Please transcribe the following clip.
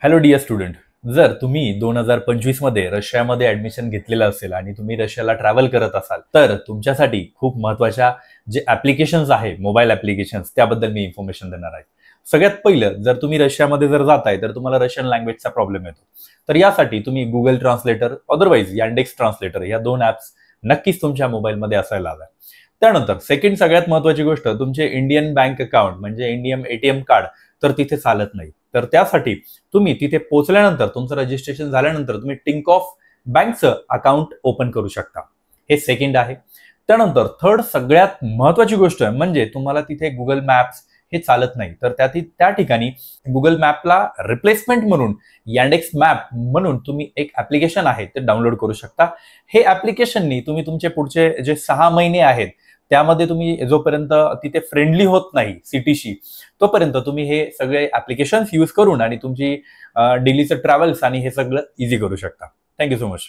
Hello dear student. जर तुम्ही 2025 मध्ये रशियामध्ये ऍडमिशन घेतलेलं असेल आणि तुम्ही रशियाला ट्रॅव्हल करत असाल तर तुमच्यासाठी खूप महत्त्वाच्या जे ऍप्लिकेशन्स आहे, मोबाईल ऍप्लिकेशन्स, त्याबद्दल मी इन्फॉर्मेशन देणार आहे. सगळ्यात पहिलं, जर तुम्ही रशियामध्ये जर जाताय तर तुम्हाला रशियन लँग्वेजचा प्रॉब्लेम येतो. तर यासाठी तुम्ही Google translator, otherwise Yandex translator, या दोन ऍप्स नक्कीच तुमच्या मोबाईलमध्ये असायला हव्या. त्यानंतर सेकंड सगळ्यात महत्त्वाची गोष्ट, तुमचे इंडियन बँक अकाउंट म्हणजे इंडियन एटीएम कार्ड तर तिथे चालत नाही. तर त्यासाठी तुम्ही तिथे पोहोचल्यानंतर, तुमचं रजिस्ट्रेशन झाल्यानंतर तुम्ही टिंक ऑफ बँकचं अकाउंट ओपन करू शकता. हे सेकंड आहे. त्यानंतर थर्ड सगळ्यात महत्त्वाची गोष्ट म्हणजे तुम्हाला तिथे गुगल मॅप्स हे चालत नाही. तर त्या ठिकाणी गुगल मॅपला रिप्लेसमेंट म्हणून यांडेक्स मॅप म्हणून तुम्ही एक ऍप्लिकेशन आहे ते डाउनलोड करू शकता. हे ऍप्लिकेशननी तुम्ही तुमचे पुढचे जे 6 महिने आहेत त्यामध्ये तुम्ही जोपर्यंत तिथे फ्रेंडली होत नाही सिटीशी, तोपर्यंत तुम्ही हे सगळे ऍप्लिकेशन्स यूज करून आणि तुमची डेलीचं ट्रॅव्हल्स आणि हे सगळं इझी करू शकता. Thank you so much.